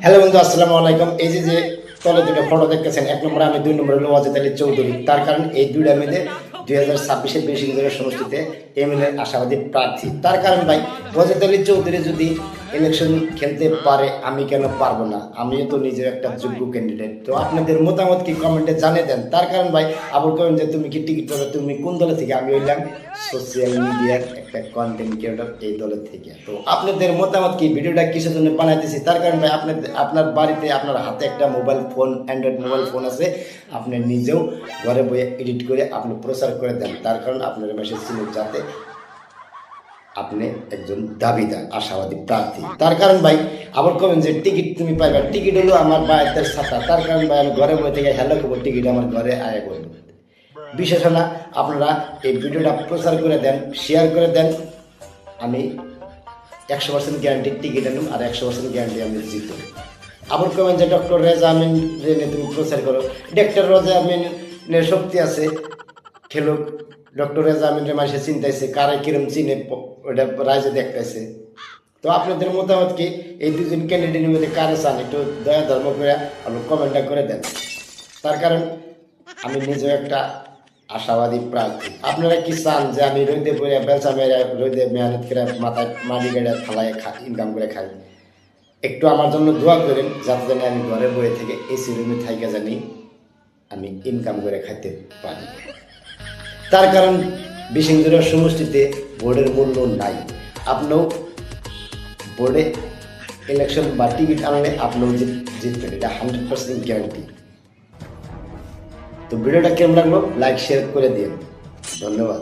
Hello বন্ধু, আসসালামু আলাইকুম। এই যে তলে দুটো ফটো দেখতেছেন, এক নম্বরে আমি, দুই নম্বরে হলো ওয়াজেদ আলী চৌধুরী। তার কারণ এই দুইটা মেয়েদের 2026-এর বেশি সমষ্টিতে এমএলএ আশাবাদী প্রার্থী। তার কারণ ভাই, ওয়াজেদ আলী চৌধুরী যদি ইলেকশন খেলতে পারে, আমি কেন পারবো না? আমিও তো নিজের একটা যোগ্য ক্যান্ডিডেট। তো আপনাদের মতামত কি কমেন্টে জানিয়ে দেন। তার কারণ ভাই, আবার করেন যে তুমি কি টিকিট পাবে, তুমি কোন দলে থেকে? আমি হইলাম সোশ্যাল মিডিয়ার একটা কন্টেন্ট ক্রিয়েটর, এই দলের থেকে। তো আপনাদের মতামত কি? ভিডিওটা কিসের জন্য বানাইতেছি? তার কারণ ভাই, আপনার বাড়িতে আপনার হাতে একটা mobile phone, Android mobile phone আছে, আপনি নিজেও ঘরে বইয়ে এডিট করে আপনি প্রচার করে দেন। তার কারণ আপনার মেসেজ ছিল যাতে আপনি একজন দাবিদার আশাবাদী প্রার্থী। তার কারণ ভাই, আবার কবেন যে টিকিট তুমি পাইবা, টিকিট হলো আমার বাড়িতে ছাতা। তার কারণ ভাই, আমি ঘরে বই থেকে হ্যালো করবো, টিকিট আমার ঘরে আয়া করবো। বিশেষ না, আপনারা এই ভিডিওটা প্রচার করে দেন, শেয়ার করে দেন। আমি 100% গ্যারান্টি টিকিট আনুন, আর 100% গ্যারান্টি আমি জিতব। আবার কবেন যে ডক্টর রেজা আমিন তুমি প্রচার করো। ডক্টর রেজা আমিনের শক্তি আছে, ঠেলুক। ডক্টর রেজা আমিনের মানুষের চিন্তাইছে, কারে কিরম চিনে ওটা রাইজে দেখতেছে। তো আপনাদের মতামত কি? এই দুজন ক্যান্ডিডেটের মধ্যে কারে চান? একটু দয়া ধর্ম করে আপনি কমেন্টটা করে দেন। তার কারণ আমি নিজেও একটা আশাবাদী প্রার্থী। আপনারা কি চান যে আমি রোদে পড়ে বেচা মেরে, রোদে মেহনত করে, মাথায় মাটি কেটে ফালায় ইনকাম করে খাই? একটু আমার জন্য দোয়া করেন, যাতে জানি আমি ঘরে বয়ে থেকে এসি রুমে থাইকা জানি আমি ইনকাম করে খাইতে পারি। তার কারণ বিশিংজুরের সমষ্টিতে ভোটের মূল্য নাই। আপনিও বোর্ডে ইলেকশন বা টিকিট আনলে আপনিও জিতবেন, এটা 100% গ্যারান্টি। তো ভিডিওটা কেমন লাগলো? লাইক শেয়ার করে দিন। ধন্যবাদ।